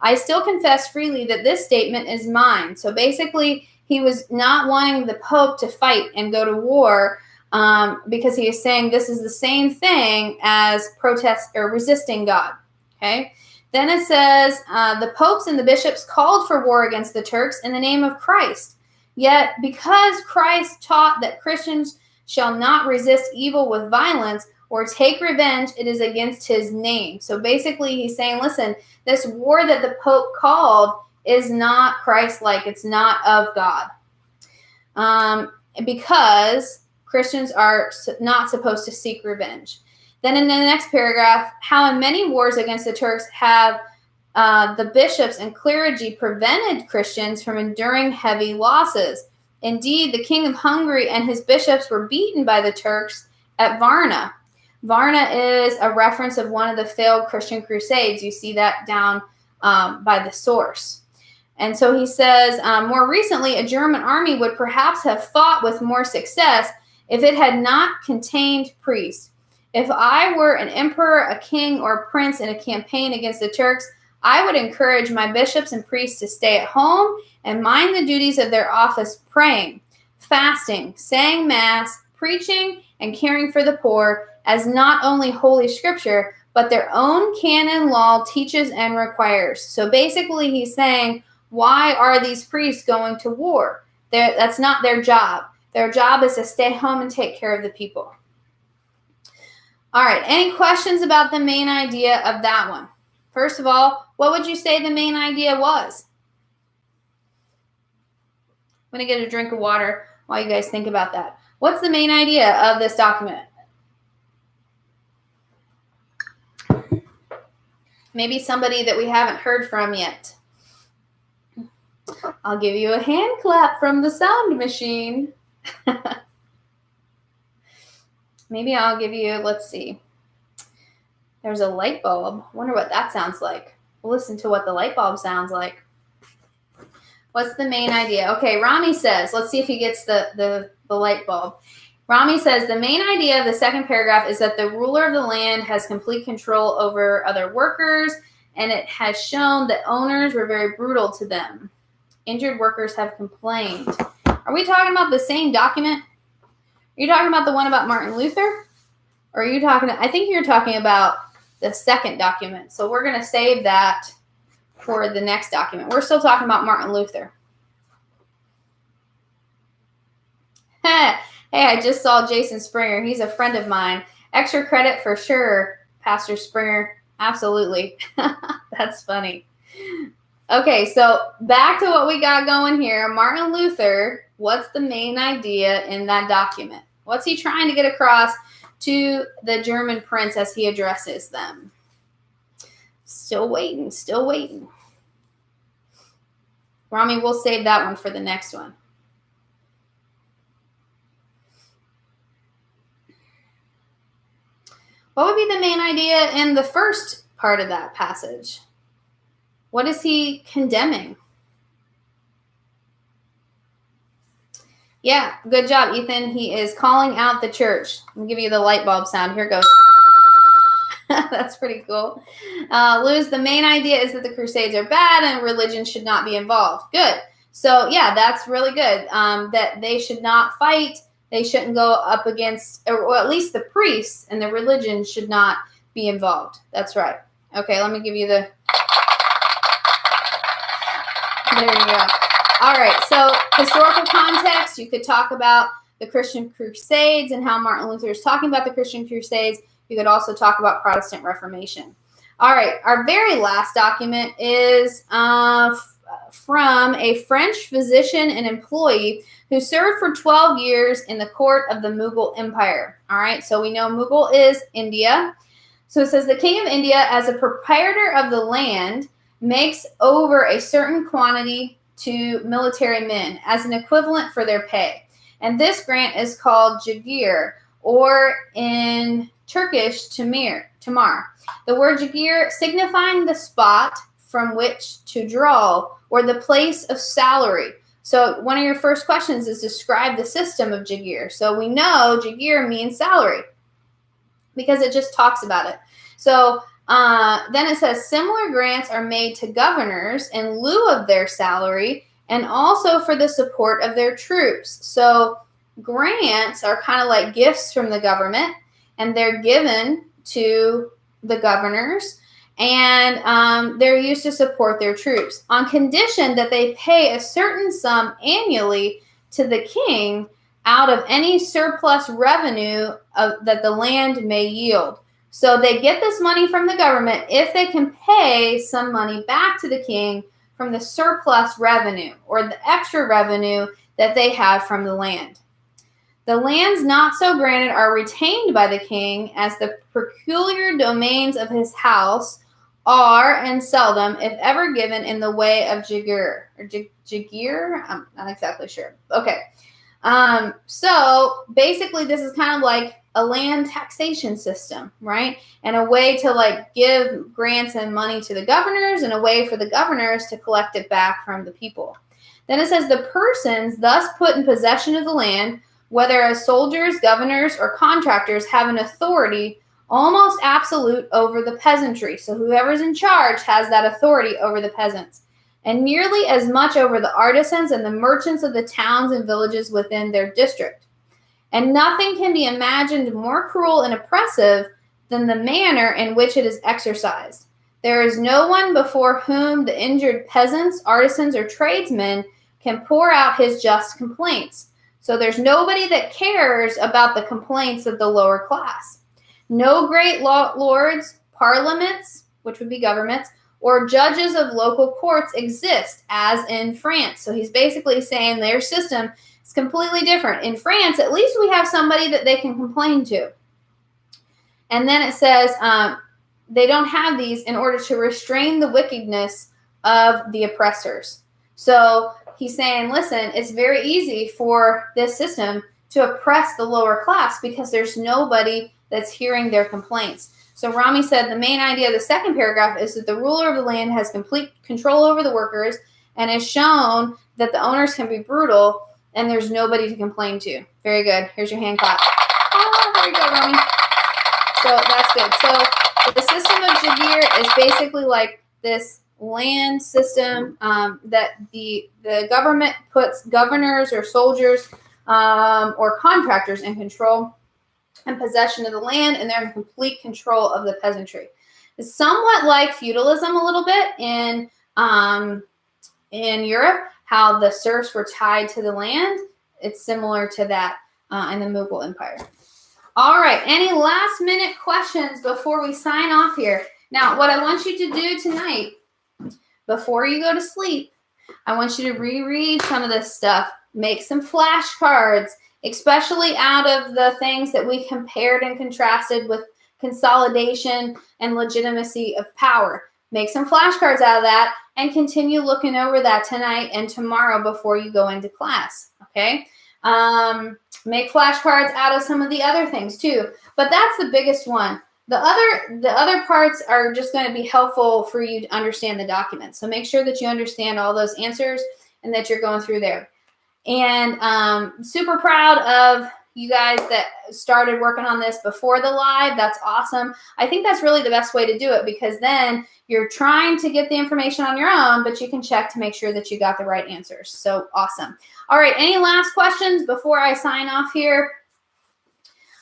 I still confess freely that this statement is mine. So basically, he was not wanting the Pope to fight and go to war because he is saying this is the same thing as protest or resisting God. Okay. Then it says the popes and the bishops called for war against the Turks in the name of Christ. Yet, because Christ taught that Christians shall not resist evil with violence or take revenge, it is against his name. So basically, he's saying, listen, this war that the Pope called is not Christ-like. It's not of God. Because Christians are not supposed to seek revenge. Then in the next paragraph, how in many wars against the Turks have the bishops and clergy prevented Christians from enduring heavy losses. Indeed, the king of Hungary and his bishops were beaten by the Turks at Varna. Varna is a reference of one of the failed Christian crusades. You see that down by the source. And so he says, more recently, a German army would perhaps have fought with more success if it had not contained priests. If I were an emperor, a king, or a prince in a campaign against the Turks, I would encourage my bishops and priests to stay at home and mind the duties of their office, praying, fasting, saying mass, preaching, and caring for the poor, as not only Holy Scripture, but their own canon law teaches and requires. So basically he's saying, why are these priests going to war? That's not their job. Their job is to stay home and take care of the people. All right, any questions about the main idea of that one? First of all, what would you say the main idea was? I'm going to get a drink of water while you guys think about that. What's the main idea of this document? Maybe somebody that we haven't heard from yet. I'll give you a hand clap from the sound machine. Maybe I'll give you, let's see. There's a light bulb. Wonder what that sounds like. We'll listen to what the light bulb sounds like. What's the main idea? Okay, Rami says, let's see if he gets the light bulb. Rami says, the main idea of the second paragraph is that the ruler of the land has complete control over other workers, and it has shown that owners were very brutal to them. Injured workers have complained. Are we talking about the same document? Are you talking about the one about Martin Luther? Or are you talking, I think you're talking about the second document. So we're going to save that for the next document. We're still talking about Martin Luther. Hey, I just saw Jason Springer. He's a friend of mine. Extra credit for sure, Pastor Springer. Absolutely. That's funny. Okay, so back to what we got going here. Martin Luther, what's the main idea in that document? What's he trying to get across to the German prince as he addresses them? Still waiting, still waiting. Rami, we'll save that one for the next one. What would be the main idea in the first part of that passage? What is he condemning? Yeah, good job, Ethan. He is calling out the church. I'll give you the light bulb sound. Here it goes. That's pretty cool. Luz, the main idea is that the Crusades are bad and religion should not be involved. Good. So, yeah, that's really good. That they should not fight. They shouldn't go up against, or at least the priests and the religion should not be involved. That's right. Okay, let me give you the... There you go. All right, so historical context, you could talk about the Christian Crusades and how Martin Luther is talking about the Christian Crusades. You could also talk about Protestant Reformation. All right, our very last document is from a French physician and employee who served for 12 years in the court of the Mughal Empire. All right, so we know Mughal is India. So it says the king of India, as a proprietor of the land, makes over a certain quantity to military men as an equivalent for their pay. And this grant is called jagir, or in Turkish, tamar. The word jagir signifying the spot from which to draw, or the place of salary. So one of your first questions is describe the system of jagir. So we know jagir means salary because it just talks about it. So then it says similar grants are made to governors in lieu of their salary and also for the support of their troops. So grants are kind of like gifts from the government, and they're given to the governors, and they're used to support their troops on condition that they pay a certain sum annually to the king out of any surplus revenue that the land may yield. So they get this money from the government if they can pay some money back to the king from the surplus revenue or the extra revenue that they have from the land. The lands not so granted are retained by the king as the peculiar domains of his house are and seldom, if ever, given in the way of jagir. Or jagir? I'm not exactly sure. Okay. So basically this is kind of like a land taxation system, right? And a way to like give grants and money to the governors and a way for the governors to collect it back from the people. Then it says the persons thus put in possession of the land, whether as soldiers, governors, or contractors, have an authority almost absolute over the peasantry. So whoever's in charge has that authority over the peasants, and nearly as much over the artisans and the merchants of the towns and villages within their district. And nothing can be imagined more cruel and oppressive than the manner in which it is exercised. There is no one before whom the injured peasants, artisans, or tradesmen can pour out his just complaints. So there's nobody that cares about the complaints of the lower class. No great lords, parliaments, which would be governments, or judges of local courts exist, as in France. So he's basically saying their system is completely different. In France, at least we have somebody that they can complain to. And then it says they don't have these in order to restrain the wickedness of the oppressors. So he's saying, listen, it's very easy for this system to oppress the lower class because there's nobody that's hearing their complaints. So Rami said the main idea of the second paragraph is that the ruler of the land has complete control over the workers and has shown that the owners can be brutal and there's nobody to complain to. Very good. Here's your hand clap. Oh, very good, Rami. So that's good. So the system of jagir is basically like this land system that the government puts governors or soldiers or contractors in control and possession of the land, and they're in complete control of the peasantry. It's somewhat like feudalism a little bit in Europe, how the serfs were tied to the land. It's similar to that in the Mughal Empire. All right, any last minute questions before we sign off here? Now, what I want you to do tonight, before you go to sleep, I want you to reread some of this stuff. Make some flashcards, especially out of the things that we compared and contrasted with consolidation and legitimacy of power. Make some flashcards out of that and continue looking over that tonight and tomorrow before you go into class, okay? Make flashcards out of some of the other things too, but that's the biggest one. The other parts are just going to be helpful for you to understand the document. So make sure that you understand all those answers and that you're going through there. And super proud of you guys that started working on this before the live. That's awesome. I think that's really the best way to do it because then you're trying to get the information on your own, but you can check to make sure that you got the right answers. So awesome. All right. Any last questions before I sign off here?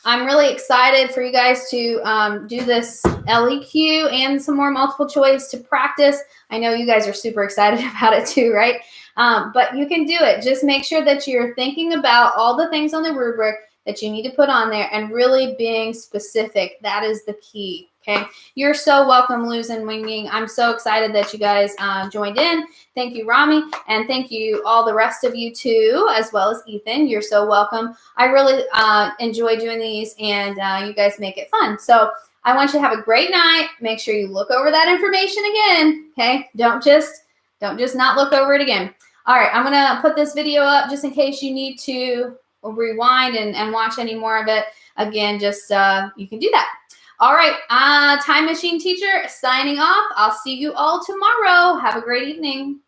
I'm really excited for you guys to do this LEQ and some more multiple choice to practice. I know you guys are super excited about it too, right? But you can do it. Just make sure that you're thinking about all the things on the rubric that you need to put on there and really being specific. That is the key, okay? You're so welcome, Luz and Winging. I'm so excited that you guys joined in. Thank you, Rami, and thank you all the rest of you too, as well as Ethan. You're so welcome. I really enjoy doing these, and you guys make it fun. So I want you to have a great night. Make sure you look over that information again, okay? Don't just not look over it again. All right, I'm going to put this video up just in case you need to rewind and watch any more of it. Again, just you can do that. All right, Time Machine Teacher signing off. I'll see you all tomorrow. Have a great evening.